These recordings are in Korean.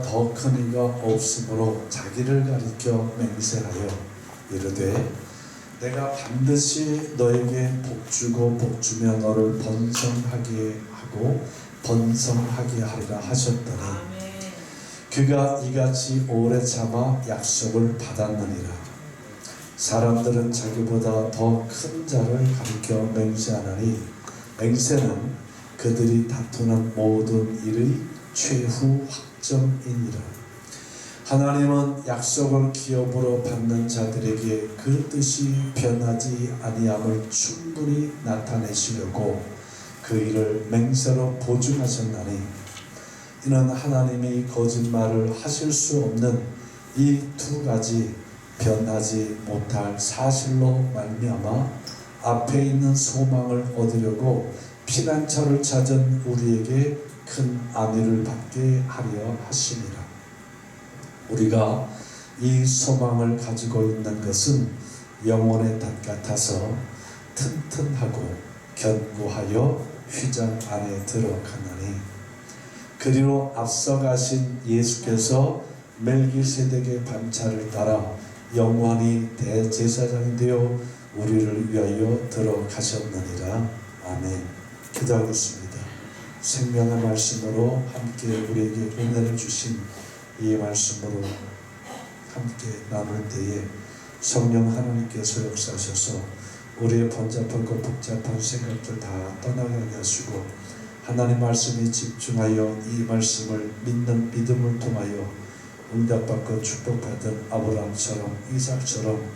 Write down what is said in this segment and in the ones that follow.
더 큰 이가 없으므로 자기를 가리켜 맹세하여 이르되 내가 반드시 너에게 복주고 복주며 너를 번성하게 하고 번성하게 하리라 하셨더니 그가 이같이 오래 참아 약속을 받았느니라. 사람들은 자기보다 더 큰 자를 가리켜 맹세하나니 맹세는 그들이 다투는 모든 일의 최후 확정이니라. 하나님은 약속을 기업으로 받는 자들에게 그 뜻이 변하지 아니함을 충분히 나타내시려고 그 일을 맹세로 보증하셨나니 이는 하나님이 거짓말을 하실 수 없는 이 두 가지 변하지 못할 사실로 말미암아 앞에 있는 소망을 얻으려고 피난처를 찾은 우리에게 큰 안위를 받게 하려 하심이라. 우리가 이 소망을 가지고 있는 것은 영혼의 닷 같아서 튼튼하고 견고하여 휘장 안에 들어가나니 그리로 앞서 가신 예수께서 멜기세덱의 반차를 따라 영원히 대제사장이 되어 우리를 위하여 들어가셨느니라. 아멘. 기도하겠습니다. 생명의 말씀으로 함께 우리에게 은혜를 주신 이 말씀으로 함께 나눌 때에 성령 하나님께서 역사하셔서 우리의 번잡하고 복잡한 생각들 다 떠나가게 하시고 하나님 말씀에 집중하여 이 말씀을 믿는 믿음을 통하여 응답받고 축복받은 아브라함처럼 이삭처럼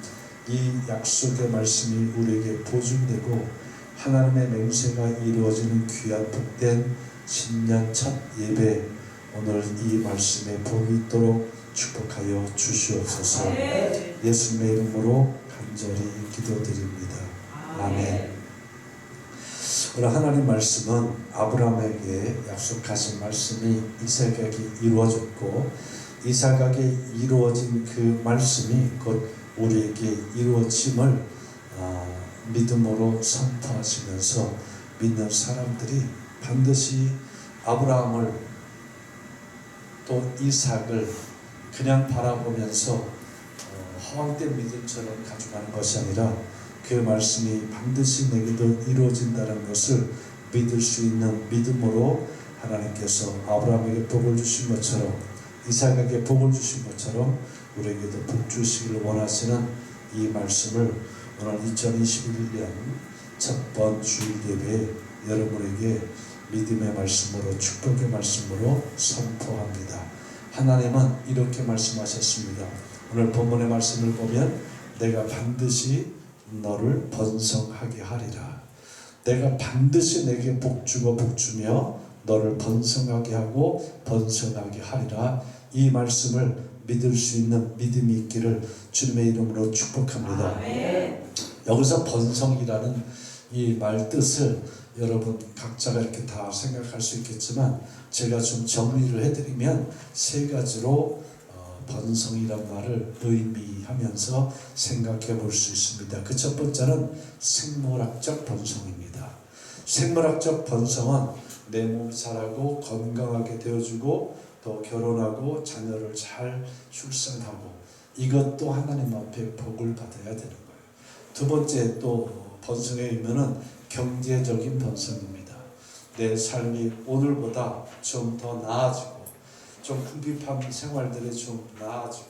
이 약속의 말씀이 우리에게 보증되고 하나님의 맹세가 이루어지는 귀한 복된 신년 첫 예배 오늘 이 말씀에 복이 있도록 축복하여 주시옵소서. 예수님의 이름으로 간절히 기도드립니다. 아멘. 오늘 하나님 말씀은 아브라함에게 약속하신 말씀이 이삭에게 이루어졌고 이삭에게 이루어진 그 말씀이 곧 우리에게 이루어짐을 믿음으로 선포하시면서 믿는 사람들이 반드시 아브라함을 또 이삭을 그냥 바라보면서 허황된 믿음처럼 가져가는 것이 아니라 그 말씀이 반드시 내게도 이루어진다는 것을 믿을 수 있는 믿음으로 하나님께서 아브라함에게 복을 주신 것처럼 이삭에게 복을 주신 것처럼 우리에게도 복 주시기를 원하시는 이 말씀을 오늘 2021년 첫 번 주일 예배에 여러분에게 믿음의 말씀으로 축복의 말씀으로 선포합니다. 하나님은 이렇게 말씀하셨습니다. 오늘 본문의 말씀을 보면 내가 반드시 너를 번성하게 하리라. 내가 반드시 내게 복주고 복주며 너를 번성하게 하고 번성하게 하리라. 이 말씀을 믿을 수 있는 믿음이 있기를 주님의 이름으로 축복합니다. 아멘. 여기서 번성이라는 이 말 뜻을 여러분 각자가 이렇게 다 생각할 수 있겠지만 제가 좀 정리를 해드리면 세 가지로 번성이란 말을 의미하면서 생각해 볼 수 있습니다. 그 첫 번째는 생물학적 번성입니다. 생물학적 번성은 내 몸이 자라고 건강하게 되어주고 또 결혼하고 자녀를 잘 출산하고 이것도 하나님 앞에 복을 받아야 되는 거예요. 두 번째 또 번성의 의미는 경제적인 번성입니다. 내 삶이 오늘보다 좀 더 나아지고 좀 궁핍한 생활들이 좀 나아지고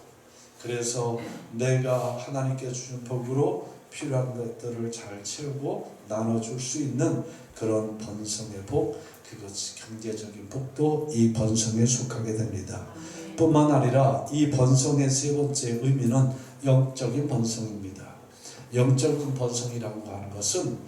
그래서 내가 하나님께 주신 복으로 필요한 것들을 잘 채우고 나눠줄 수 있는 그런 번성의 복, 그것이 경제적인 복도 이 번성에 속하게 됩니다. 뿐만 아니라 이 번성의 세 번째 의미는 영적인 번성입니다. 영적인 번성이라고 하는 것은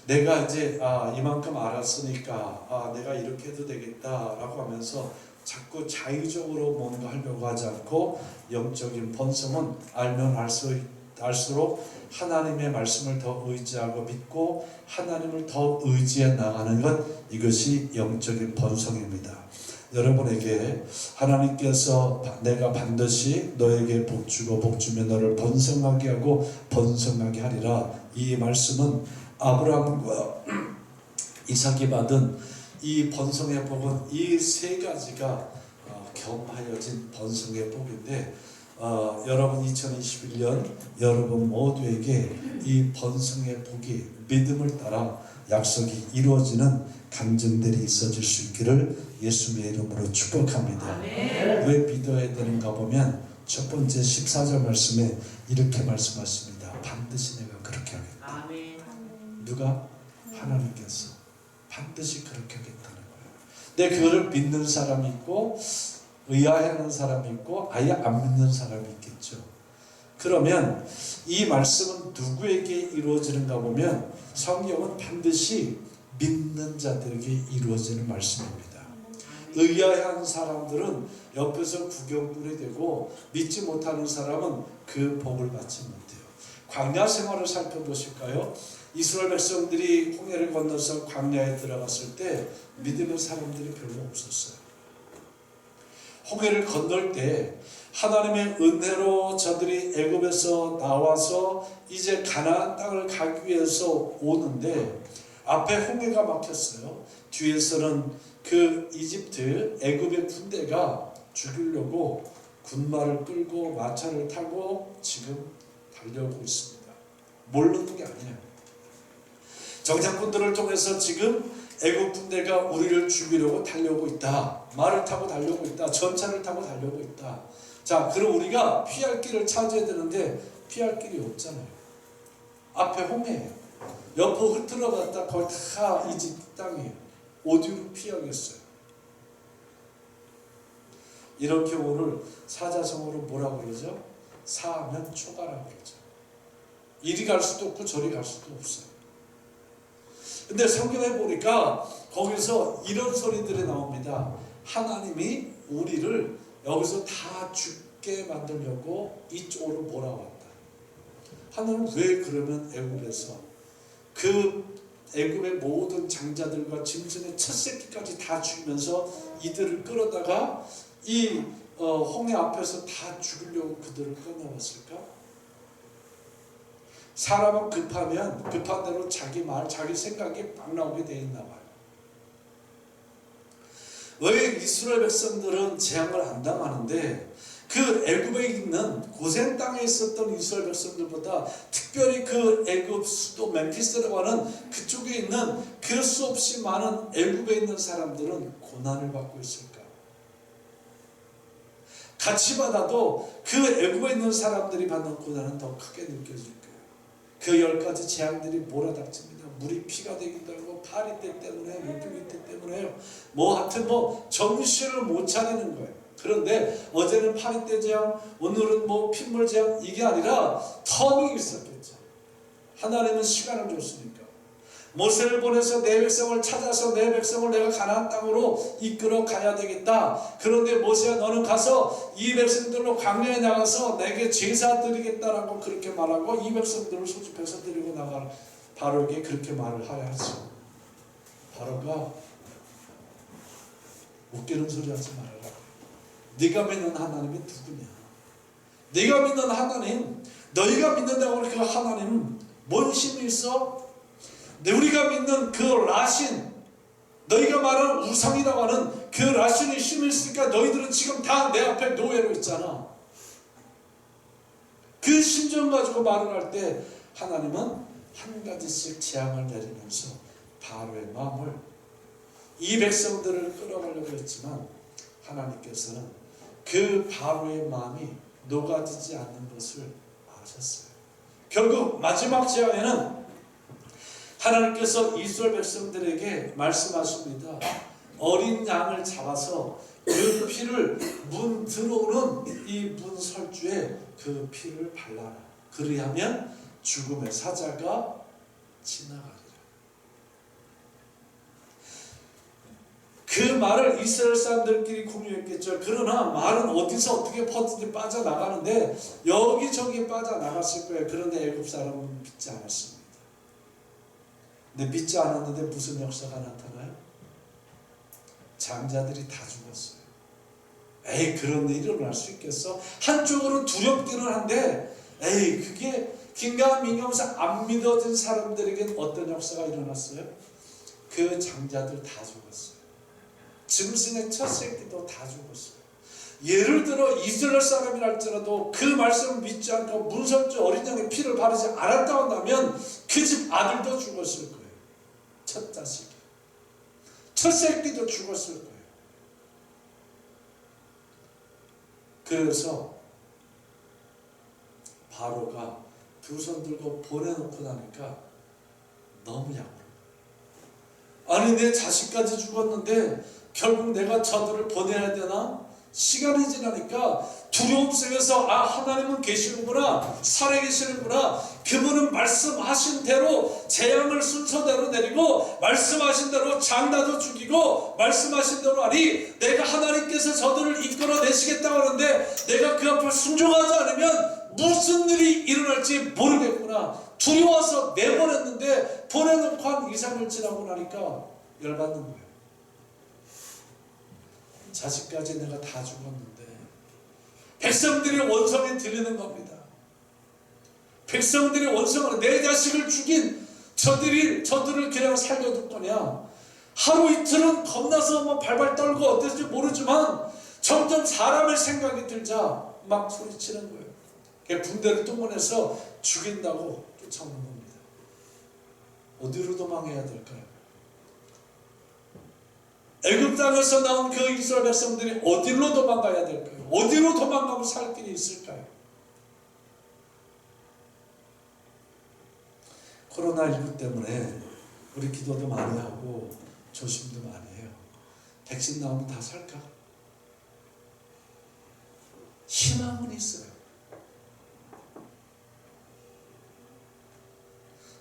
내가 이제 이만큼 알았으니까 내가 이렇게 해도 되겠다라고 하면서 자꾸 자의적으로 뭔가 하려고 하지 않고 영적인 번성은 알면 알수록 하나님의 말씀을 더 의지하고 믿고 하나님을 더 의지해 나가는 것, 이것이 영적인 번성입니다. 여러분에게 하나님께서 내가 반드시 너에게 복주고 복주며 너를 번성하게 하고 번성하게 하리라, 이 말씀은 아브라함과 이삭이 받은 이 번성의 복은 이 세 가지가 겸하여진 번성의 복인데 여러분 2021년 여러분 모두에게 이 번성의 복이 믿음을 따라 약속이 이루어지는 간증들이 있어질 수 있기를 예수님의 이름으로 축복합니다. 왜 믿어야 되는가 보면 첫 번째 14절 말씀에 이렇게 말씀하십니다. 반드시 내가 그렇게 하겠다. 아멘. 누가? 하나님께서 반드시 그렇게 하겠다는 거예요. 근데 그거를 믿는 사람이 있고 의아해하는 사람이 있고 아예 안 믿는 사람이 있겠죠. 그러면 이 말씀은 누구에게 이루어지는가 보면 성경은 반드시 믿는 자들에게 이루어지는 말씀입니다. 의아해하는 사람들은 옆에서 구경꾼이 되고 믿지 못하는 사람은 그 복을 받지 못해요. 광야 생활을 살펴보실까요? 이스라엘 백성들이 홍해를 건너서 광야에 들어갔을 때 믿음의 사람들이 별로 없었어요. 홍해를 건널 때 하나님의 은혜로 저들이 애굽에서 나와서 이제 가나안 땅을 가기 위해서 오는데 앞에 홍해가 막혔어요. 뒤에서는 그 이집트 애굽의 군대가 죽이려고 군마를 끌고 마차를 타고 지금 달려오고 있습니다. 모르는 게 아니에요. 정착군들을 통해서 지금 애국 군대가 우리를 죽이려고 달려오고 있다. 말을 타고 달려오고 있다. 전차를 타고 달려오고 있다. 자, 그럼 우리가 피할 길을 찾아야 되는데 피할 길이 없잖아요. 앞에 홍해예요. 옆으로 흐트러갔다 거의 다 이집트 땅이에요. 어디로 피하겠어요? 이런 경우를 사자성어로 뭐라고 그러죠? 사하면 초가라고 그러죠. 이리 갈 수도 없고 저리 갈 수도 없어요. 근데 성경에 보니까 거기서 이런 소리들이 나옵니다. 하나님이 우리를 여기서 다 죽게 만들려고 이쪽으로 몰아왔다. 하나님 왜 그러면 애굽에서 그 애굽의 모든 장자들과 짐승의 첫 새끼까지 다 죽이면서 이들을 끌어다가 이 홍해 앞에서 다 죽이려고 그들을 꺼내왔을까? 사람은 급하면 급한 대로 자기 말, 자기 생각이 막 나오게 돼 있나 봐요. 왜 이스라엘 백성들은 재앙을 안 당하는데 그 애굽에 있는 고센 땅에 있었던 이스라엘 백성들보다 특별히 그 애굽 수도 멤피스라고 하는 그쪽에 있는 그 수없이 많은 애굽에 있는 사람들은 고난을 받고 있을까? 같이 받아도 그 애굽에 있는 사람들이 받는 고난은 더 크게 느껴질 거예요. 그 10가지 재앙들이 몰아닥칩니다. 물이 피가 되기도 하고 파리떼 때문에 물고기떼 때문에요. 하여튼 정신을 못 차리는 거예요. 그런데 어제는 파리떼 재앙, 오늘은 핏물 재앙, 이게 아니라 텀이 있었겠죠. 하나님은 시간을 줬으니까. 모세를 보내서 내 백성을 찾아서 내 백성을 내가 가나안 땅으로 이끌어 가야 되겠다. 그런데 모세야 너는 가서 이 백성들로 광야에 나가서 내게 제사 드리겠다라고 그렇게 말하고 이 백성들을 소집해서 데리고 나가라. 바로에게 그렇게 말을 하야 하죠. 바로가 웃기는 소리 하지 말아라. 네가 믿는 하나님이 누구냐? 네가 믿는 하나님, 너희가 믿는다고 그 하나님 뭔 힘이 있어? 우리가 믿는 그 라신, 너희가 말하는 우상이라고 하는 그 라신이 힘이 있으니까 너희들은 지금 다 내 앞에 노예로 있잖아. 그 심정 가지고 말을 할 때 하나님은 한 가지씩 재앙을 내리면서 바로의 마음을 이 백성들을 끌어가려고 했지만 하나님께서는 그 바로의 마음이 녹아지지 않는 것을 아셨어요. 결국 마지막 재앙에는 하나님께서 이스라엘 백성들에게 말씀하십니다. 어린 양을 잡아서 그 피를 문 들어오는 이 문 설주에 그 피를 발라라. 그리하면 죽음의 사자가 지나가리라. 그 말을 이스라엘 사람들끼리 공유했겠죠. 그러나 말은 어디서 어떻게 퍼지든지 빠져나가는데 여기저기 빠져나갔을 거예요. 그런데 애굽 사람은 믿지 않았습니다. 근데 믿지 않았는데 무슨 역사가 나타나요? 장자들이 다 죽었어요. 에이, 그런 일이 일어날 수 있겠어? 한쪽으로 두렵기는 한데 에이, 그게 긴가 민경사 안 믿어진 사람들에겐 어떤 역사가 일어났어요? 그 장자들 다 죽었어요. 짐승의 첫 새끼도 다 죽었어요. 예를 들어 이스라엘 사람이랄지라도 그 말씀을 믿지 않고 문설주 어린 양의 피를 바르지 않았다 한다면 그 집 아들도 죽었을 거예요. 첫 자식이, 첫 새끼도 죽었을 거예요. 그래서 바로가 두 손 들고 보내놓고 나니까 너무 약올라. 아니 내 자식까지 죽었는데 결국 내가 저들을 보내야 되나? 시간이 지나니까 두려움 속에서 하나님은 계시는구나, 살아계시는구나, 그분은 말씀하신 대로 재앙을 순서대로 내리고 말씀하신 대로 장나도 죽이고 말씀하신 대로 하니 내가 하나님께서 저들을 이끌어내시겠다고 하는데 내가 그 앞을 순종하지 않으면 무슨 일이 일어날지 모르겠구나. 두려워서 내보냈는데 보내놓고 한 2-3일 지나고 나니까 열받는 거예요. 자식까지 내가 다 죽었는데 백성들이 원성에 들리는 겁니다. 백성들이 원성을, 내 자식을 죽인 저들을 그냥 살려둘 거냐. 하루 이틀은 겁나서 발발 떨고 어떨지 모르지만 점점 사람의 생각이 들자 막 소리치는 거예요. 군대를 동원해서 죽인다고 쫓아오는 겁니다. 어디로 도망해야 될까요? 애굽 땅에서 나온 그 이스라엘 백성들이 어디로 도망가야 될까요? 어디로 도망가면 살 길이 있을까요? 코로나19 때문에 우리 기도도 많이 하고 조심도 많이 해요. 백신 나오면 다 살까? 희망은 있어요.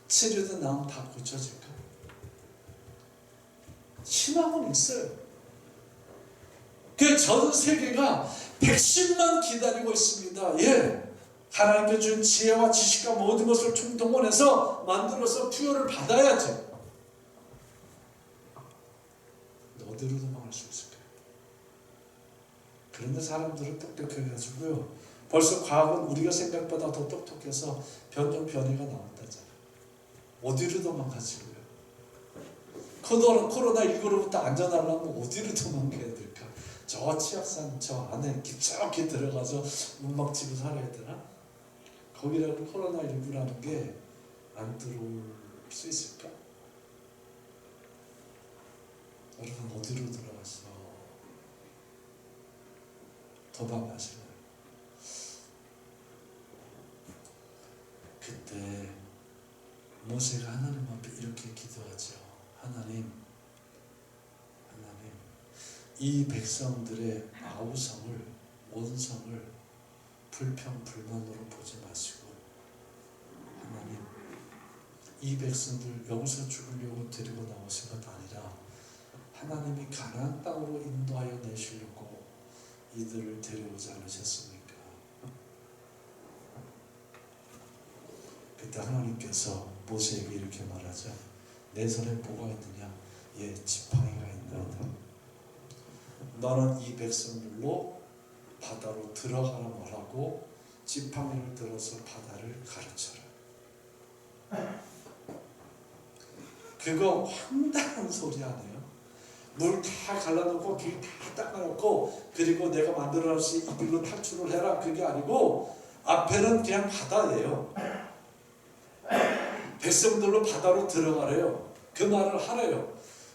치료도 나오면 다 고쳐질까? 희망은 있어요. 그 전 세계가 백신만 기다리고 있습니다. 예, 하나님께 준 지혜와 지식과 모든 것을 총동원해서 만들어서 투여를 받아야지. 어디로 도망갈 수 있을까요? 그런데 사람들은 똑똑해가지고요, 벌써 과학은 우리가 생각보다 더 똑똑해서 변종 변이가 나왔다잖아요. 어디로 도망가지고요? 코로나19로부터 안전하려면 어디로 도망가야 될까? 저 치악산 저 안에 깊숙이 들어가서 문막치고 살아야 되나? 거기라도 코로나19라는 게 안 들어올 수 있을까? 여러분 어디로 들어가서 도망가시나요? 그때 모세가 하나님 앞에 이렇게 기도하죠. 하나님, 이 백성들의 아우성을, 원성을 불평불만으로 보지 마시고, 하나님, 이 백성들 여기서 죽으려고 데리고 나오신 것 아니라 하나님이 가나안 땅으로 인도하여 내시려고 이들을 데려오지 않으셨습니까? 그때 하나님께서 모세에게 이렇게 말하죠. 내 손에 뭐가 있느냐? 예, 지팡이가 있나이다. 너는 이 백성들로 바다로 들어가라 말하고 지팡이를 들어서 바다를 가르쳐라. 그거 황당한 소리 아니에요? 물 다 갈라놓고 길 다 닦아놓고 그리고 내가 만들어놨으니 이 길로 탈출을 해라, 그게 아니고 앞에는 그냥 바다예요. 백성들로 바다로 들어가래요. 그 말을 하래요.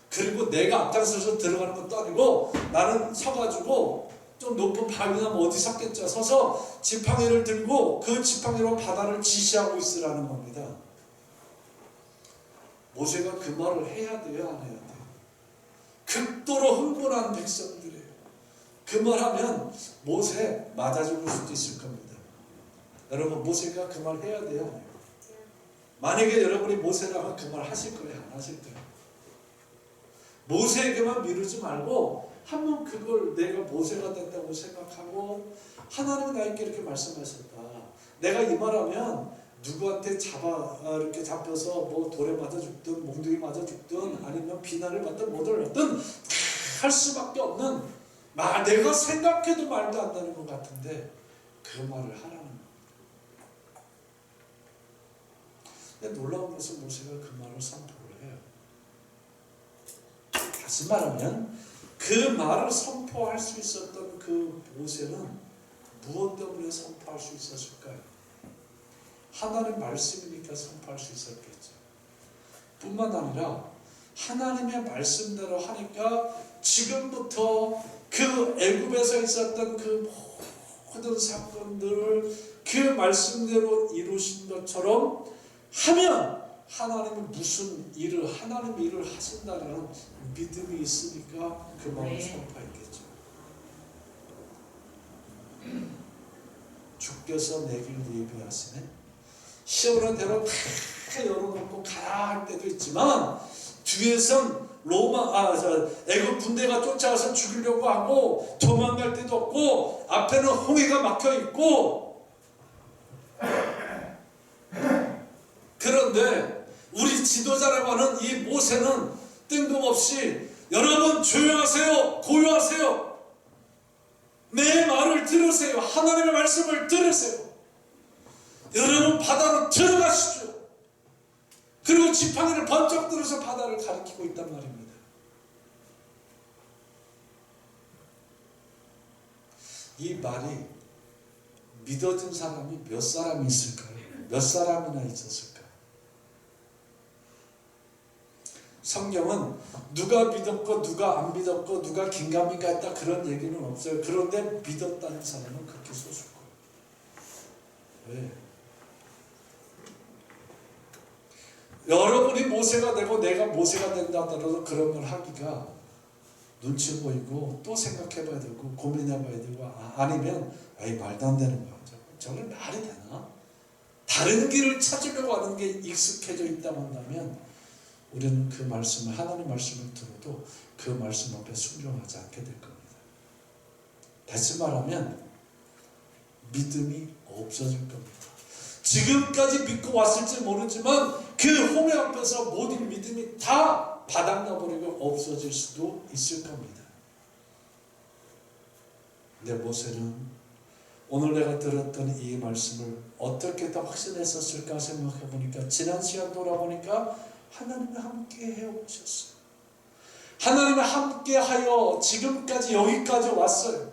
그리고 내가 앞장서서 들어가는 것도 아니고 나는 서가지고 좀 높은 바위나 어디 섰겠죠. 서서 지팡이를 들고 그 지팡이로 바다를 지시하고 있으라는 겁니다. 모세가 그 말을 해야 돼요, 안 해야 돼요? 극도로 흥분한 백성들이에요. 그 말하면 모세 맞아 죽을 수도 있을 겁니다. 여러분 모세가 그 말 해야 돼요, 안 해요? 만약에 여러분이 모세라면 그 말 하실 거예요, 안 하실 거예요? 모세에게만 미루지 말고 한번 그걸 내가 모세가 된다고 생각하고, 하나님은 나에게 이렇게 말씀하셨다. 내가 이 말하면 누구한테 이렇게 잡혀서 뭐 돌에 맞아 죽든 몽둥이 맞아 죽든 아니면 비난을 받든 뭐를 하든 할 수밖에 없는 내가 생각해도 말도 안 되는 것 같은데 그 말을 하라는 거예요. 근데 놀라운 것은 모세가 그 말을 선포를 해요. 다시 말하면 그 말을 선포할 수 있었던 그 모세는 무엇 때문에 선포할 수 있었을까요? 하나님 말씀이니까 선포할 수 있었겠죠. 뿐만 아니라 하나님의 말씀대로 하니까 지금부터 그 애굽에서 있었던 그 모든 사건들을 그 말씀대로 이루신 것처럼 하면 하나님이 무슨 일을 하나님 일을 하신다는 믿음이 있으니까 그 마음을 선포했겠죠. 주께서 내 길 예비하시네. 시원한 대로 다 열어놓고 가라 할 때도 있지만 뒤에선 애굽 군대가 쫓아와서 죽이려고 하고 도망갈 때도 없고 앞에는 홍해가 막혀 있고. 그런데 우리 지도자라고 하는 이 모세는 뜬금없이 여러분 조용하세요, 고요하세요, 내 말을 들으세요, 하나님의 말씀을 들으세요, 여러분 바다로 들어가시죠. 그리고 지팡이를 번쩍 들어서 바다를 가리키고 있단 말입니다. 이 말이 믿어진 사람이 몇 사람이 있을까요? 몇 사람이나 있었을까요? 성경은 누가 믿었고 누가 안 믿었고 누가 긴가민가 했다 그런 얘기는 없어요. 그런데 믿었다는 사람은 그렇게 소수일 거예요. 왜? 여러분이 모세가 되고 내가 모세가 된다 하더라도 그런 걸 하기가 눈치 보이고 또 생각해봐야 되고 고민해봐야 되고 아니면 말도 안 되는 거야. 저걸 말이 되나? 다른 길을 찾으려고 하는 게 익숙해져 있다고 한다면 우리는 그 말씀을 하나님 말씀을 들어도 그 말씀 앞에 순종하지 않게 될 겁니다. 다시 말하면 믿음이 없어질 겁니다. 지금까지 믿고 왔을지 모르지만 그 홍해 앞에서 모든 믿음이 다 바닥나버리고 없어질 수도 있을 겁니다. 근데 모세는 오늘 내가 들었던 이 말씀을 어떻게 더 확신했었을까 생각해 보니까 지난 시간 돌아보니까 하나님이 함께 해오셨어요. 하나님이 함께 하여 지금까지 여기까지 왔어요.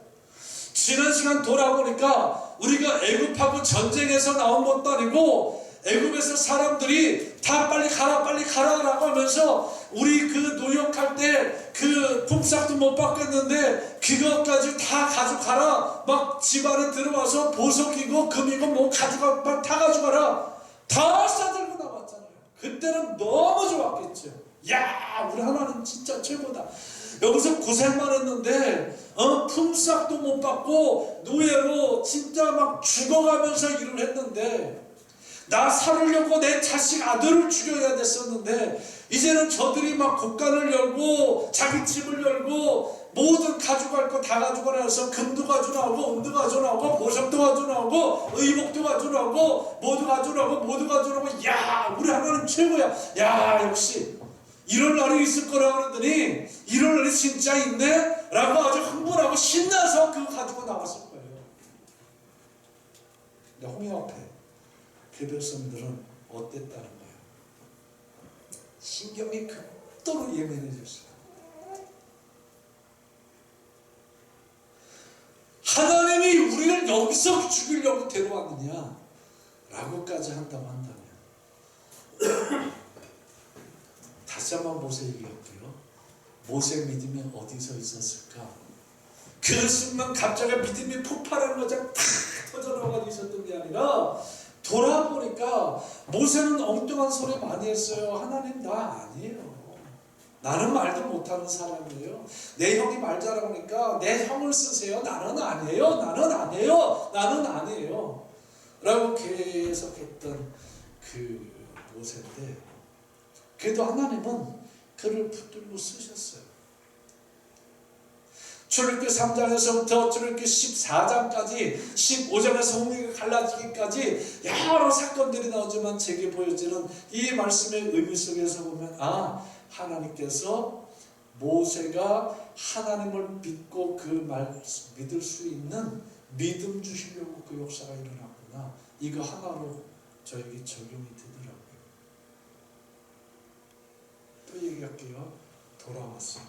지난 시간 돌아보니까 우리가 애굽하고 전쟁에서 나온 것도 아니고 애굽에서 사람들이 다 빨리 가라 라고 하면서 우리 그 노역할 때 그 품삯도 못 받겠는데 그것까지 다 가져가라, 막 집안에 들어와서 보석이고 금이고 뭐 가져가, 막 다 가져가라, 다 싸들고 나왔잖아요. 그때는 너무 좋았겠죠. 야, 우리 하나님 진짜 최고다. 여기서 고생만 했는데 품삯도 못 받고 노예로 진짜 막 죽어가면서 일을 했는데 나 살으려고 내 자식 아들을 죽여야 됐었는데 이제는 저들이 막 곳간을 열고 자기 집을 열고 모든 가져갈 거 다 가져가라 해서 금도 가져나오고 은도 가져나오고 보석도 가져나오고 의복도 가져나오고 모두 가져나오고 야, 우리 하나님 최고야. 야, 역시 이런 날이 있을 거라고 그러더니 이런 날이 진짜 있네? 라고 아주 흥분하고 신나서 그거 가지고 나왔을 거예요. 근데 홍해 앞에 그 백성들은 어땠다는 거예요? 신경이 극도로 예민해졌어요. 하나님이 우리를 여기서 죽이려고 데려왔느냐? 라고까지 한다고 한다면 다시 한번 모세 얘기할게요. 모세 믿음이 어디서 있었을까? 그 순간 갑자기 믿음이 폭발하는 것처럼 탁 터져나가고 있었던 게 아니라 돌아보니까 모세는 엉뚱한 소리 많이 했어요. 하나님 나 아니에요. 나는 말도 못하는 사람이에요. 내 형이 말 잘하니까 내 형을 쓰세요. 나는 아니에요. 라고 계속했던 그 모세인데 그래도 하나님은 그를 붙들고 쓰셨어요. 출애굽기 3장에서부터 출애굽기 14장까지 15장에서 홍해가 갈라지기까지 여러 사건들이 나오지만 제게 보여지는 이 말씀의 의미 속에서 보면 하나님께서 모세가 하나님을 믿고 그 말 믿을 수 있는 믿음 주시려고 그 역사가 일어났구나. 이거 하나로 저에게 적용이 되더라고요. 또 얘기할게요. 돌아왔어요.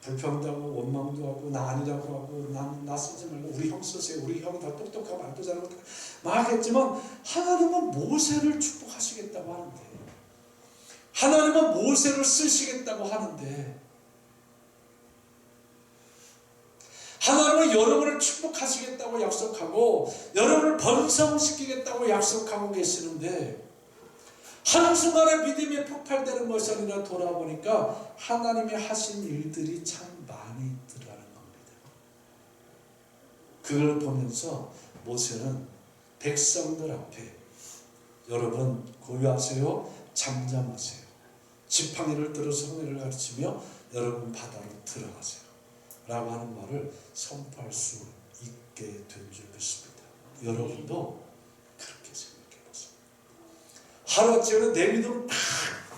불평도 하고 원망도 하고 나 아니라고 하고 나 쓰지 말고 우리 형 쓰세요. 우리 형이 더 똑똑하고 말도 잘하고 막 했지만 하나님은 모세를 축복하시겠다고 하는데, 하나님은 모세를 쓰시겠다고 하는데, 하나님은 여러분을 축복하시겠다고 약속하고 여러분을 번성시키겠다고 약속하고 계시는데, 한순간에 믿음이 폭발되는 것이 아니라 돌아보니까 하나님이 하신 일들이 참 많이 있더라는 겁니다. 그걸 보면서 모세는 백성들 앞에 여러분 고요하세요, 잠잠하세요, 지팡이를 들어서 홍해를 가르치며 여러분 바다로 들어가세요 라고 하는 말을 선포할 수 있게 된 줄 믿습니다. 여러분도 그렇게 생각해보세요. 하루아침에 내 믿음 팍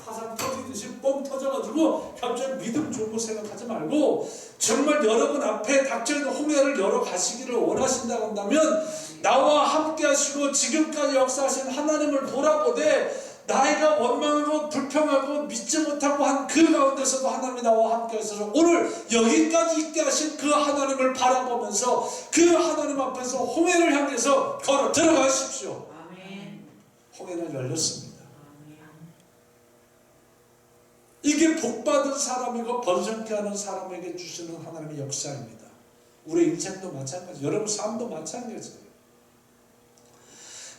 화산 터지듯이 뻥 터져가지고 갑자기 믿음 좋은 거 생각하지 말고 정말 여러분 앞에 닥쳐있는 홍해를 열어 가시기를 원하신다고 한다면 나와 함께 하시고 지금까지 역사하신 하나님을 돌아보되 나이가 원망하고 불평하고 믿지 못하고 한 그 가운데서도 하나님이 나와 함께 하셔서 오늘 여기까지 있게 하신 그 하나님을 바라보면서 그 하나님 앞에서 홍해를 향해서 걸어 들어가십시오. 아멘. 홍해는 열렸습니다. 아멘. 이게 복받은 사람이고 번성케 하는 사람에게 주시는 하나님의 역사입니다. 우리 인생도 마찬가지, 여러분 삶도 마찬가지예요.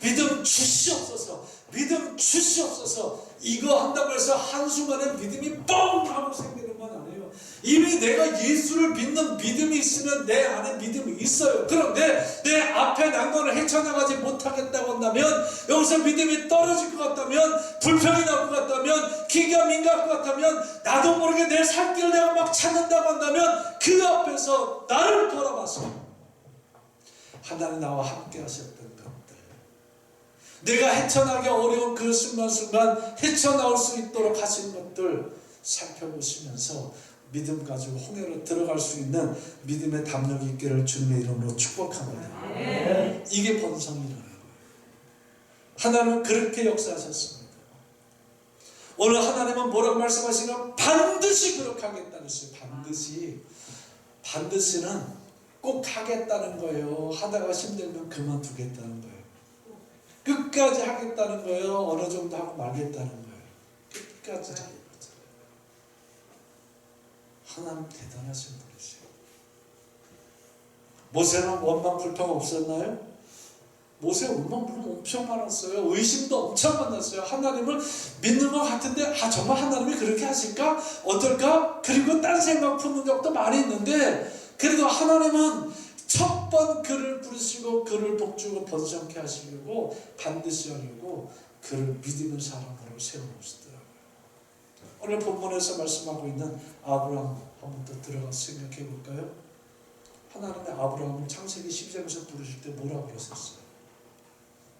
믿음 주시옵소서, 믿음 주시옵소서 이거 한다고 해서 한순간에 믿음이 뻥 하고 생기는 건 아니에요. 이미 내가 예수를 믿는 믿음이 있으면 내 안에 믿음이 있어요. 그런데 내 앞에 난관을 헤쳐나가지 못하겠다고 한다면, 여기서 믿음이 떨어질 것 같다면, 불평이 날 것 같다면, 기가 민감할 것 같다면, 나도 모르게 내 살 길을 내가 막 찾는다고 한다면 그 앞에서 나를 돌아봐서 하나님 나와 함께 하셨던 것들, 내가 헤쳐나기 어려운 그 순간순간 헤쳐나올 수 있도록 하신 것들 살펴보시면서 믿음 가지고 홍해로 들어갈 수 있는 믿음의 담력이 있기를 주님의 이름으로 축복합니다. 네. 이게 번성이라는 거예요. 하나님은 그렇게 역사하셨습니다. 오늘 하나님은 뭐라고 말씀하시나? 반드시 그렇게 하겠다는 것이에요. 반드시는 꼭 하겠다는 거예요. 하다가 힘들면 그만두겠다는 거예요. 끝까지 하겠다는 거예요. 어느 정도 하고 말겠다는 거예요. 끝까지 하겠다. 하나님 대단하신 분이세요. 모세는 원망 불평 없었나요? 모세 원망 불평 엄청 많았어요. 의심도 엄청 많았어요. 하나님을 믿는 것 같은데 정말 하나님이 그렇게 하실까? 어떨까? 그리고 딴 생각 푸는 적도 많이 있는데, 그래도 하나님은 첫 번 그를 부르시고 그를 복주고 번성케 하시려고 반드시 하려고 그를 믿음의 사람으로 세워놓으시더라고요. 오늘 본문에서 말씀하고 있는 아브라함 한번 더 들어가서 생각해 볼까요? 하나님의 아브라함을 창세기 12장에서 부르실 때 뭐라고 그러셨어요?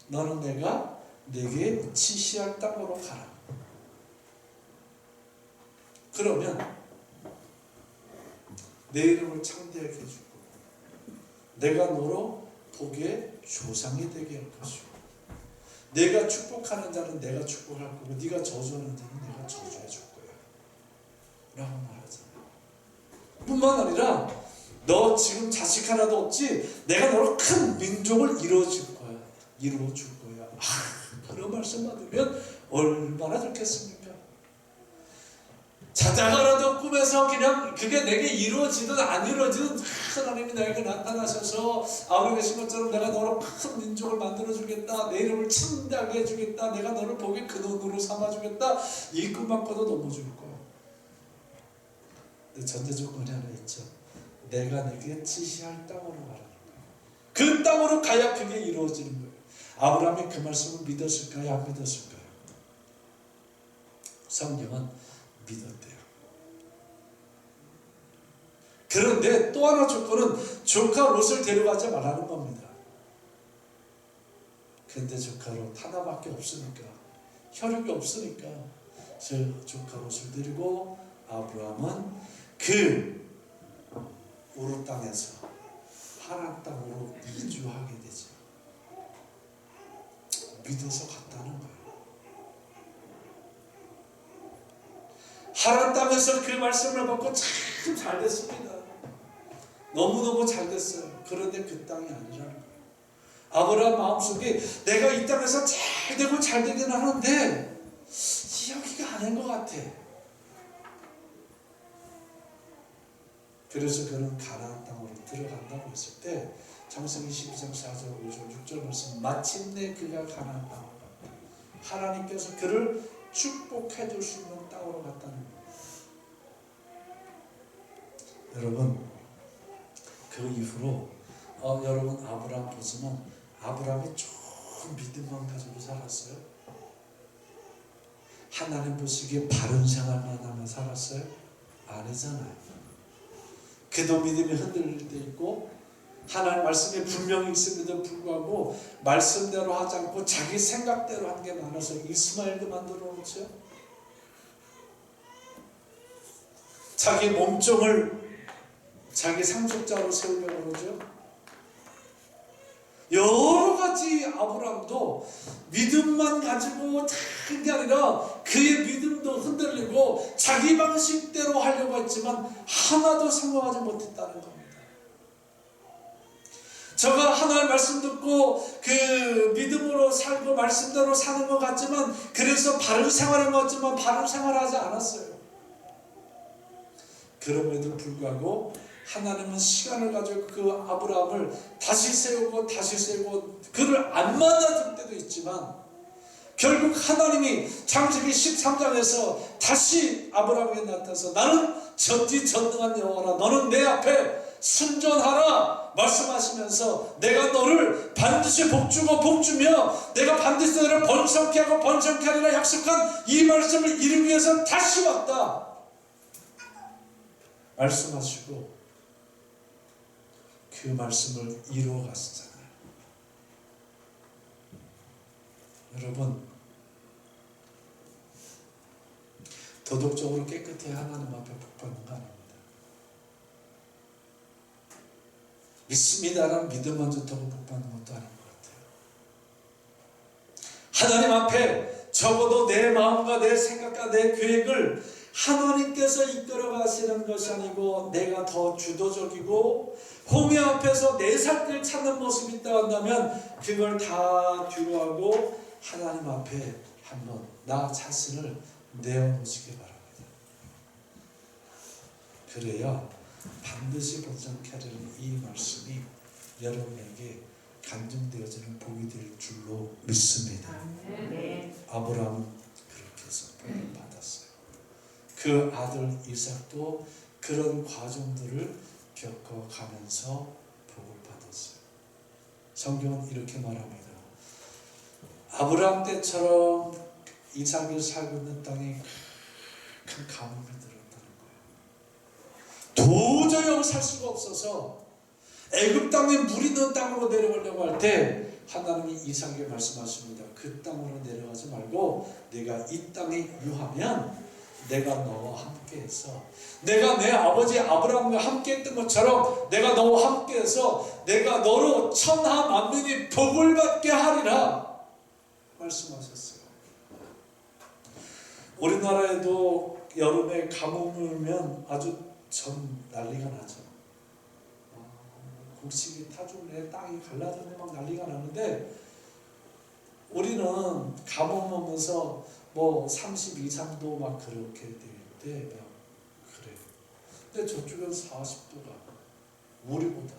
너는 내게 지시할 땅으로 가라. 그러면 내 이름을 창대하게 해주고 내가 너로 복의 조상이 되게 할 것이고, 내가 축복하는 자는 내가 축복할 거고 네가 저주하는 자는 내가 저주해 줄 거야 라고 말하잖아요. 뿐만 아니라 너 지금 자식 하나도 없지? 내가 너로 큰 민족을 이루어줄 거야. 그런 말씀 받으면 얼마나 좋겠습니까? 자다가라도 꿈에서 그냥 그게 내게 이루어지든 안 이루어지든 하나님이 나에게 나타나셔서 아버지 계신 것처럼 내가 너로 큰 민족을 만들어주겠다, 내 이름을 창대하게 해주겠다, 내가 너를 복의 근원으로 삼아주겠다, 이 꿈만 꿔도 너무 좋을 거야. 근데 전제 조건이 하나 있죠. 내가 내게 지시할 땅으로 가라는 거야. 그 땅으로 가야 그게 이루어지는 거예요. 아브라함이 그 말씀을 믿었을까요? 안 믿었을까요? 성경은 믿었대요. 그런데 또 하나 조건은 조카 롯을 데려가지 말라는 겁니다. 그런데 조카 롯 하나밖에 없으니까, 혈육이 없으니까 저 조카 롯을 데리고 아브라함은 그 우르 땅에서 하란 땅으로 이주하게 되죠. 믿어서 갔다는 거예요. 하란 땅에서 그 말씀을 받고 참 잘 됐습니다. 너무너무 잘 됐어요. 그런데 그 땅이 아니라는 거예요. 아브라함 마음속에 내가 이 땅에서 잘 되고 잘 되긴 하는데 여기가 아닌 것 같아. 그래서 그는 가나안 땅으로 들어간다고 했을 때 창세기 12장 4절 5절 6절 말씀, 마침내 그가 가나안 땅으로 갔다. 하나님께서 그를 축복해 줄 수 있는 땅으로 갔다는 거예요. 여러분, 그 이후로 여러분 아브라함 보지만 아브라함이 좋은 믿음만 가지고 살았어요? 하나님 보시기에 바른 생활만 하며 살았어요? 아니잖아요. 그도 믿음이 흔들릴 때 있고 하나님 말씀이 분명히 있음에도 불구하고 말씀대로 하지 않고 자기 생각대로 한 게 많아서 이스마엘도 만들어 놓죠. 자기 몸종을 자기 상속자로 세우려고 그러죠. 여러 가지 아브라함도 믿음만 가지고 한 게 아니라 그의 믿음도 흔들리고 자기 방식대로 하려고 했지만 하나도 성공하지 못했다는 겁니다. 저가 하나님 말씀 듣고 그 믿음으로 살고 말씀대로 사는 것 같지만 그래서 바른 생활한 것 같지만 바른 생활하지 않았어요. 그럼에도 불구하고 하나님은 시간을 가지고 그 아브라함을 다시 세우고 그를 안 만나줄 때도 있지만 결국 하나님이 창세기 13장에서 다시 아브라함에게 나타나서 나는 전지전능한 여호와라, 너는 내 앞에 순전하라 말씀하시면서 내가 너를 반드시 복주고 복주며 내가 반드시 너를 번성케 하고 번성케 하리라 약속한 이 말씀을 이루기 위해서 다시 왔다 말씀하시고 그 말씀을 이루어 갔잖아요. 여러분, 도덕적으로 깨끗해야 하나님 앞에 복받는 거 아닙니다. 믿습니다라는 믿음만 좋다고 복받는 것도 아닌 것 같아요. 하나님 앞에 적어도 내 마음과 내 생각과 내 계획을 하나님께서 이끌어 가시는 것이 아니고 내가 더 주도적이고 홍해 앞에서 내 살길 찾는 모습이 있다 한다면 그걸 다 뒤로 하고 하나님 앞에 한번 나 자신을 내어놓으시기 바랍니다. 그래야 반드시 번성케 하려는 이 말씀이 여러분에게 간증되어지는 복이 될 줄로 믿습니다. 아브라함은 그렇게 해서 복을 받았어요. 그 아들 이삭도 그런 과정들을 겪어가면서 복을 받았어요. 성경은 이렇게 말합니다. 아브라함 때처럼 이삭이 살고 있는 땅에 큰 가뭄이 들었다는 거예요. 도저히 살 수가 없어서 애굽 땅에 물이 있는 땅으로 내려가려고 할 때 하나님이 이삭에게 말씀하십니다. 그 땅으로 내려가지 말고 내가 이 땅에 유하면 내가 너와 함께해서 내가 내 아버지 아브라함과 함께했던 것처럼 내가 너와 함께해서 내가 너로 천하 만민이 복을 받게 하리라 말씀하셨어요. 우리나라에도 여름에 가뭄이 오면 아주 전 난리가 나죠. 곡식이 타죽네 땅이 갈라졌네 막 난리가 나는데 우리는 가뭄 오면서 뭐 32, 3도 막 그렇게 되는데 막 그래요. 근데 저쪽은 40도가 우리보다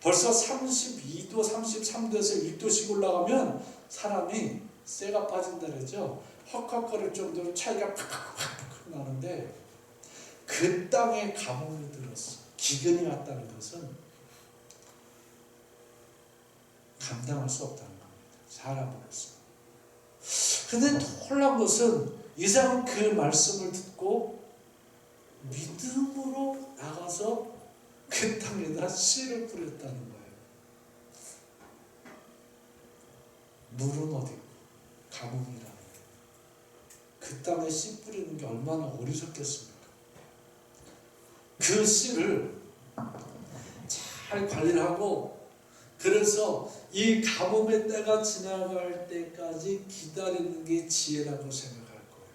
벌써 32도, 33도에서 1도씩 올라가면 사람이 쇠가 빠진다 그러죠. 헉헉거릴 정도로 차이가 팍팍팍 나는데 그 땅에 가뭄이 들었어. 기근이 왔다는 것은 감당할 수 없다는 겁니다. 사람으로서. 근데 놀라운 것은 이삭은 그 말씀을 듣고 믿음으로 나가서 그 땅에다 씨를 뿌렸다는 거예요. 물은 어디 있고 가뭄이라는 게. 그 땅에 씨 뿌리는 게 얼마나 어리석겠습니까? 그 씨를 잘 관리를 하고 그래서 이 가뭄의 때가 지나갈 때까지 기다리는 게 지혜라고 생각할 거예요.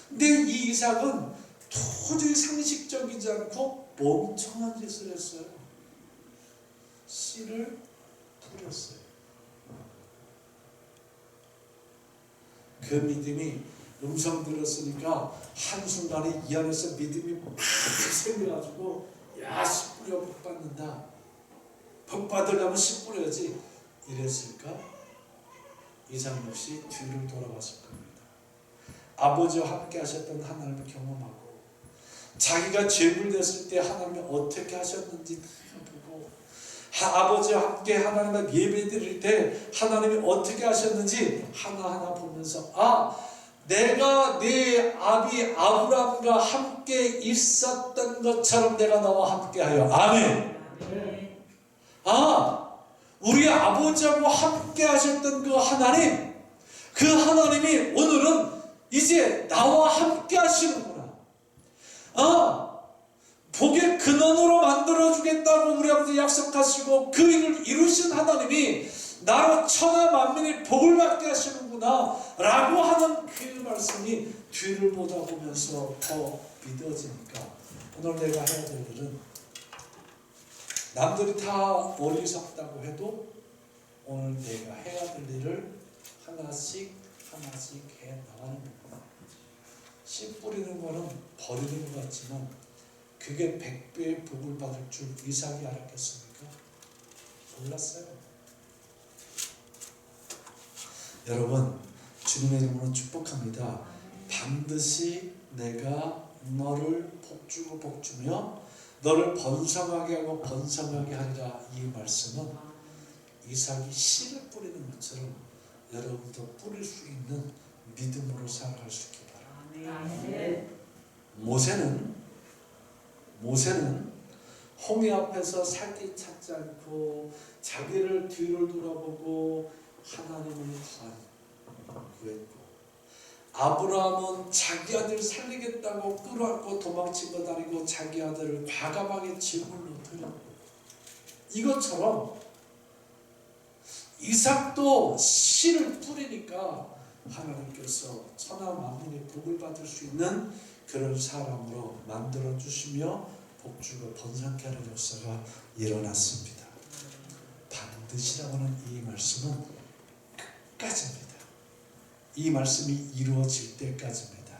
근데 이 이삭은 도저히 상식적이지 않고 멍청한 짓을 했어요. 씨를 뿌렸어요. 그 믿음이 음성 들었으니까 한순간에 이 안에서 믿음이 막 생겨가지고 야, 씨 뿌려 복 받는다. 복 받으려면 씨 뿌려야지. 이랬을까? 이삭 역시 뒤를 돌아봤을 겁니다. 아버지와 함께 하셨던 하나님을 경험하고 자기가 죄물됐을 때 하나님이 어떻게 하셨는지 보고 아버지와 함께 하나님을 예배드릴 때 하나님이 어떻게 하셨는지 하나하나 보면서 내가 내 아비 아브라함과 함께 있었던 것처럼 내가 너와 함께하여 아멘. 우리 아버지하고 함께 하셨던 그 하나님, 그 하나님이 오늘은 이제 나와 함께 하시는구나. 복의 근원으로 만들어주겠다고 우리 아버지 약속하시고 그 일을 이루신 하나님이 나로 천하 만민이 복을 받게 하시는구나 라고 하는 그 말씀이 뒤를 보다보면서 더 믿어지니까 오늘 내가 해야 될 일은 남들이 다 어리석다고 해도 오늘 내가 해야 될 일을 하나씩 해 나가는 거구나. 씨 뿌리는 거는 버리는 것 같지만 그게 100배의 복을 받을 줄 이삭이 알았겠습니까? 몰랐어요. 여러분, 주님의 이름으로 축복합니다. 반드시 내가 너를 복주고 복주며 너를 번성하게 하고 번성하게 하리라. 이 말씀은 이삭이 씨를 뿌리는 것처럼 여러분도 뿌릴 수 있는 믿음으로 살아갈 수 있기 바랍니다. 모세는 홍해 앞에서 살기 찾지 않고 자기를 뒤를 돌아보고 하나님을 구했고, 아브라함은 자기 아들 살리겠다고 끌어안고 도망치고 다니고 자기 아들을 과감하게 제물로 드렸고, 이것처럼 이삭도 씨를 뿌리니까 하나님께서 천하 만민의 복을 받을 수 있는 그런 사람으로 만들어 주시며 복주고 번성케 하는 역사가 일어났습니다. 반드시라고 하는 이 말씀은 끝까지입니다. 이 말씀이 이루어질 때까지입니다.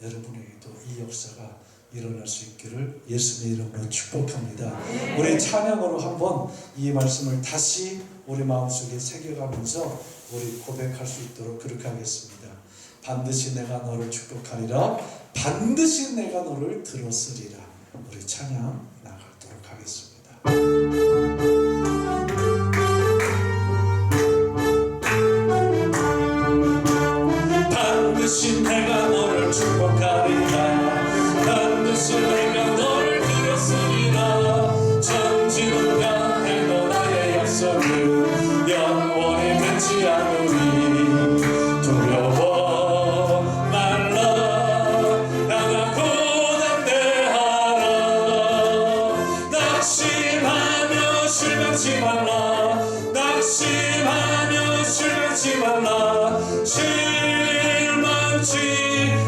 여러분에게도 이 역사가 일어날 수 있기를 예수님의 이름으로 축복합니다. 우리 찬양으로 한번 이 말씀을 다시 우리 마음속에 새겨가면서 우리 고백할 수 있도록 그렇게 하겠습니다. 반드시 내가 너를 축복하리라. 반드시 내가 너를 들었으리라. 우리 찬양 나가도록 하겠습니다. 반드시 내가 너를 축복하리라. 반드시 내가 너를 들었으리라. 천지는 변해도 나의 약속은 영원히 변치 않으리. 두려워 말라. 나가고 담대하라. 낙심하며 실망치 말라. 낙심하며 실망치 말라. 실망치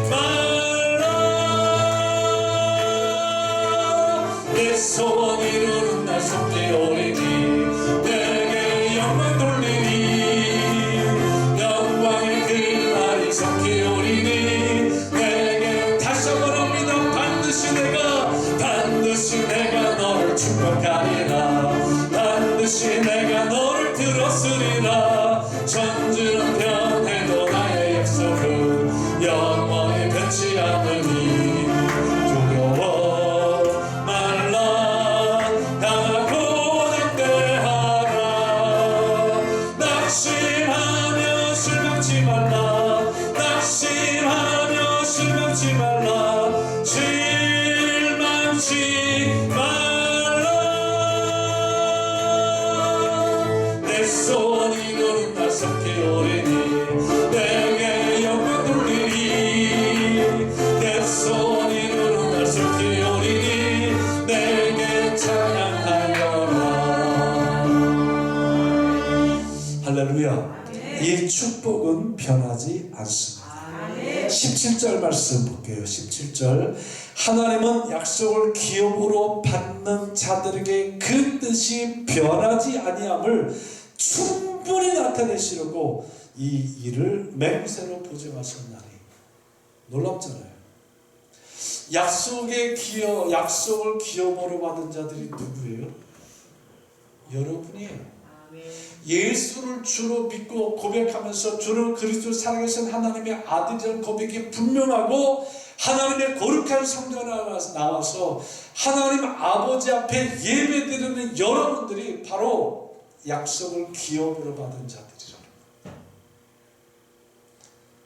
말라. 내 소원 이루는 날 속히 오리니 내게 영광 돌리니 영광의 그날이 속히 오리니 내게 다시 한번 옵니다. 반드시 내가 너를 축복하리라. 반드시 내가 너를 들었으리라. 천지는 변해도 나의 약속은 영원히 변치 않으니. 두려워 말라. 나가고 담대하라. 낙심하며 실망치 말라. 낙심하며 실망치 말라. 실망치 말라. 내 소원 이루는 날 속히 오리니 내게 영광 돌리니. 내 소원 이루는 날 속히 오리니 내게 찬양하여라. 할렐루야. 이 축복은 변하지 않습니다. 17절 말씀 볼게요. 17절. 하나님은 약속을 기업으로 받는 자들에게 그 뜻이 변하지 아니함을 충분히 나타내시려고 이 일을 맹세로 보증하셨나니. 놀랍잖아요. 약속을 기업으로 받은 자들이 누구예요? 여러분이에요. 예수를 주로 믿고 고백하면서 주를 그리스도를 살아계신 하나님의 아들이라는 고백이 분명하고 하나님의 거룩한 성전에 나와서 하나님 아버지 앞에 예배드리는 여러분들이 바로 약속을 기업으로 받은 자들이라는 거예요.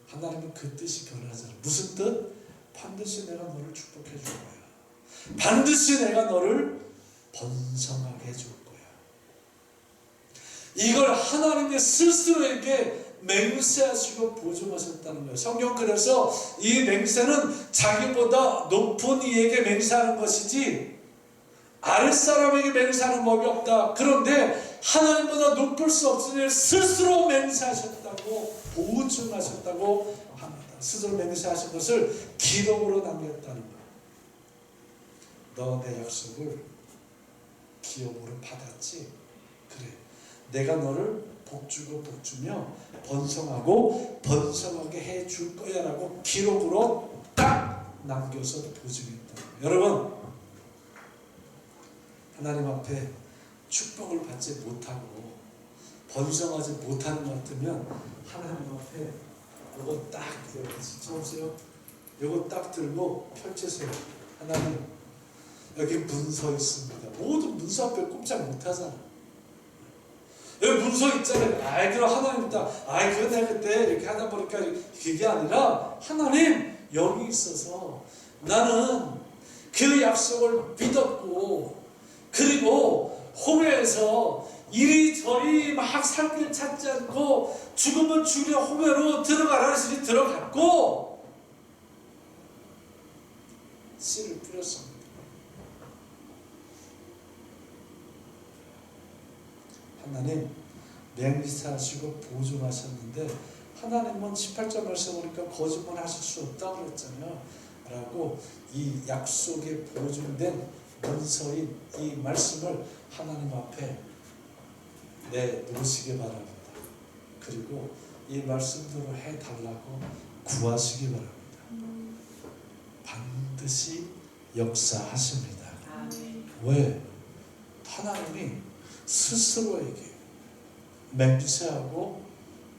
하나님은 그 뜻이 변하잖아요. 무슨 뜻? 반드시 내가 너를 축복해 줄 거야. 반드시 내가 너를 번성하게 해줄 거야. 이걸 하나님의 스스로에게 맹세하시고 보증하셨다는 거예요. 성경 그래서 이 맹세는 자기보다 높은 이에게 맹세하는 것이지 아랫사람에게 맹세하는 법이 없다. 그런데 하나님보다 높을 수 없으니 스스로 맹세하셨다고 보증하셨다고 합니다. 스스로 맹세하신 것을 기록으로 남겼다는 거예요. 너 내 약속을 기업으로 받았지? 그래. 내가 너를 복주고 복주며 번성하고 번성하게 해줄 거야 라고 기록으로 딱 남겨서 보증했다. 여러분, 하나님 앞에 축복을 받지 못하고 번성하지 못하는 것 같으면 하나님 앞에 이거 딱 쳐보세요. 이거 딱 들고 펼치세요. 하나님, 여기 문서 있습니다. 모든 문서 앞에 꼼짝 못하잖아. 여기 문서 있잖아요. 아이, 그럼 하나님 있다. 아이, 그거 내가 그때 이렇게 하다 보니까 그게 아니라 하나님, 여기 있어서 나는 그 약속을 믿었고, 그리고 홍해에서 이리저리 막 살 길 찾지 않고 죽으면 죽으려 홍해로 들어가라 했으니 들어갔고 씨를 뿌렸습니다. 하나님 맹세하시고 보증하셨는데 하나님은 18절 말씀 보니까 거짓말 하실 수 없다고 그랬잖아요. 라고 이 약속에 보증된 문서인 이 말씀을 하나님 앞에 내놓으시기 바랍니다. 그리고 이 말씀대로 해달라고 구하시기 바랍니다. 반드시 역사하십니다. 왜? 하나님이 스스로에게 맹세하고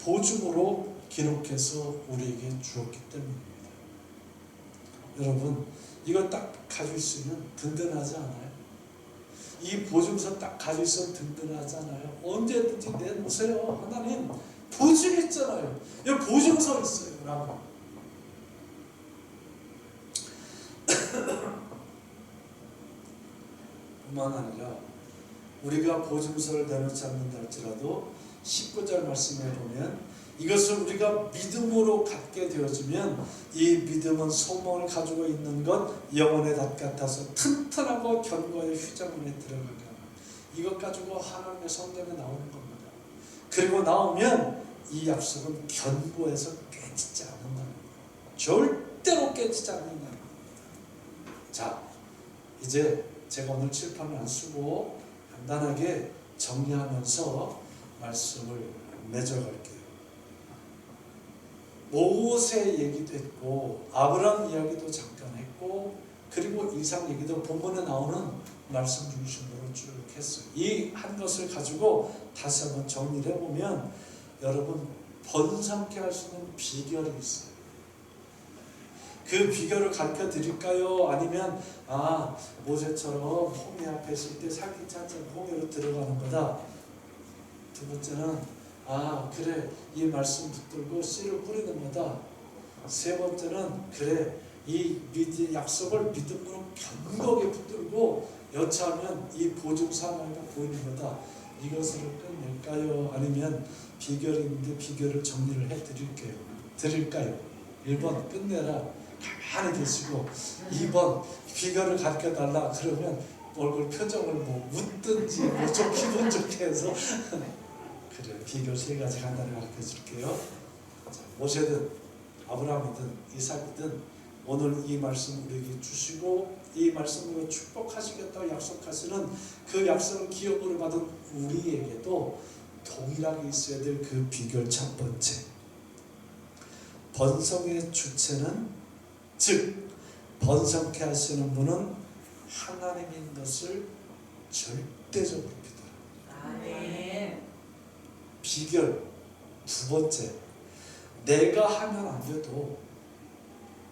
보증으로 기록해서 우리에게 주었기 때문입니다. 여러분, 이거 딱 가지고 있으면 든든하지 않아요? 이 보증서 딱 가지고 있으면 든든하잖아요. 언제든지 내놓으세요. 하나님 보증했잖아요. 여기 보증서 있어요. 라고. 뿐만 아니라 우리가 보증서를 내놓지 않는다 할지라도 19절 말씀에 보면 이것을 우리가 믿음으로 갖게 되어지면 이 믿음은 소망을 가지고 있는 것 영혼의 닷 같아서 튼튼하고 견고의 휘장문에 들어가가 이것 가지고 하나님의 성전에 나오는 겁니다. 그리고 나오면 이 약속은 견고해서 깨지지 않는다는 거예요. 절대로 깨지지 않는다는 거예요. 자, 이제 제가 오늘 칠판을 안 쓰고 간단하게 정리하면서 말씀을 맺어갈게요. 모세 얘기도 했고 아브라함 이야기도 잠깐 했고 그리고 이삭 얘기도 본문에 나오는 말씀 중심으로 쭉 했어요. 이 한 것을 가지고 다시 한번 정리를 해보면 여러분 번성케 할 수 있는 비결이 있어요. 그 비결을 가르쳐 드릴까요? 아니면 모세처럼 홍해 앞에 있을 때 살기 찾지 않고 홍해로 들어가는 거다. 두 번째는 그래 이 말씀 붙들고 씨를 뿌리는 거다. 세 번째는 그래 이 약속을 믿음으로 견고하게 붙들고 여차하면 이 보증사망이 보이는 거다. 이것을 끝낼까요? 아니면 비결이 있는데 비결을 정리를 드릴까요? 1번 끝내라. 가만히 계시고 2번 비결을 가르쳐달라. 그러면 얼굴 표정을 웃든지 좀 기분 좋게 해서 그래 비결 3가지 간단히 가르쳐 줄게요. 자, 모세는 아브라함이든 이삭이든 오늘 이 말씀 우리에게 주시고 이 말씀으로 축복하시겠다고 약속하시는 그 약속을 기업으로 받은 우리에게도 동일하게 있어야 될 그 비결 첫 번째, 번성의 주체는, 즉 번성케 하시는 분은 하나님인 것을 절대적으로 믿어라. 아멘. 비결 두 번째, 내가 하면 안 돼도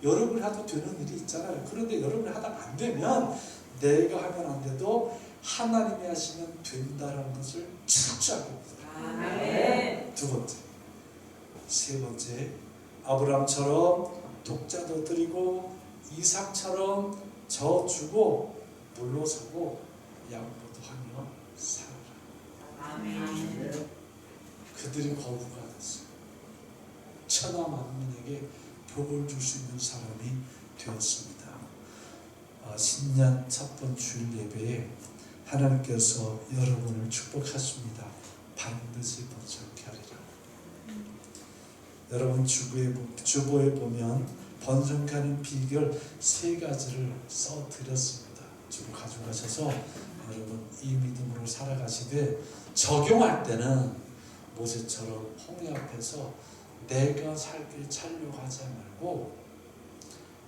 여러분이 해도 되는 일이 있잖아요. 그런데 여러분이 하다 안 되면 내가 하면 안 돼도 하나님이 하시면 된다라는 것을 철저하게 믿어라. 아멘. 두 번째, 세 번째, 아브라함처럼 독자도 드리고 이삭처럼 저 주고 물러서고 양보도 하며 살아라. 아멘. 그들이 거부가 됐어요. 천하 만민에게 복을 줄 수 있는 사람이 되었습니다. 신년 첫 번 주일 예배에 하나님께서 여러분을 축복하십니다. 반드시 번성케 하리라. 여러분 주보에 보면 번성하는 비결 세 가지를 써드렸습니다. 주로 가져가셔서 여러분 이 믿음으로 살아가시되 적용할 때는 모세처럼 홍해 앞에서 내가 살길 찾려고 하지 말고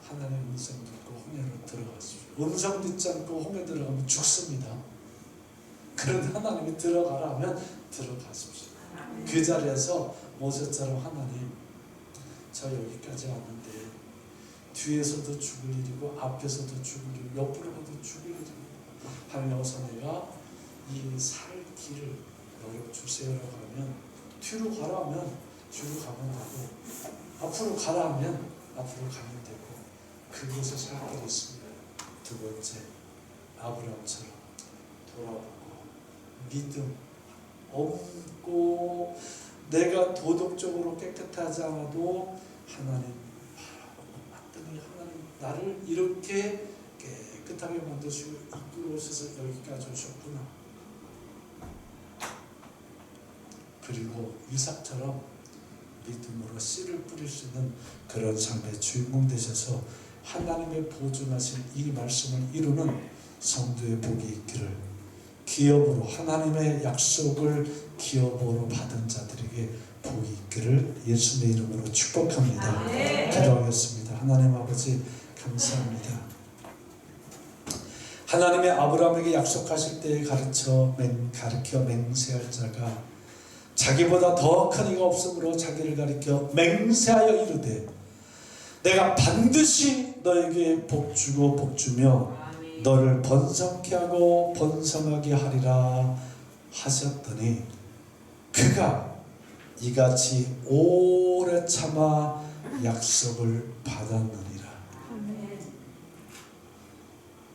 하나님의 음성 듣고 홍해로 들어가십시오. 음성 듣지 않고 홍해 들어가면 죽습니다. 그런데 하나님이 들어가라 하면 들어가십시오. 그 자리에서 모세처럼 하나님, 저 여기까지 왔는데 뒤에서도 죽을 일이고 앞에서도 죽을 일이고 옆으로 가도 죽을 일이고 하나님, 어서 내가 이 살 길을 열어주세요라고 하면 뒤로 가라 하면 뒤로 가면 되고 앞으로 가라 하면 앞으로 가면 되고 그곳에 살 길이 있습니다. 두 번째, 아브라함처럼 돌아보고 믿음 없고 내가 도덕적으로 깨끗하지 않아도 하나님 바라보고 맞더니 하나님 나를 이렇게 깨끗하게 만드시고 이끌어 오셔서 여기까지 오셨구나. 그리고 이삭처럼 믿음으로 씨를 뿌릴 수 있는 그런 삶의 주인공 되셔서 하나님의 보존하신 이 말씀을 이루는 성도의 복이 있기를, 기업으로 하나님의 약속을 기업으로 받은 자들에게 복이 있기를 예수님의 이름으로 축복합니다. 기도하겠습니다. 하나님 아버지 감사합니다. 하나님의 아브라함에게 약속하실 때에 가르쳐 맹세할 자가 자기보다 더 큰 이가 없으므로 자기를 가리켜 맹세하여 이르되 내가 반드시 너에게 복주고 복주며 너를 번성케 하고 번성하게 하리라 하셨더니 그가 이같이 오래 참아 약속을 받았느니라.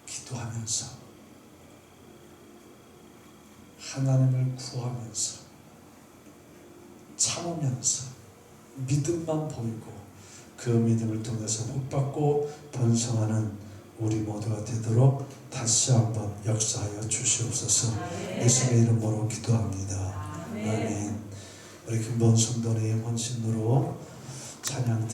기도하면서 하나님을 구하면서 참으면서 믿음만 보이고 그 믿음을 통해서 복받고 번성하는 우리 모두가 되도록 다시 한번 역사하여 주시옵소서. 예수님의 이름으로 기도합니다. 아멘. 우리 김범 성도님 헌신으로 찬양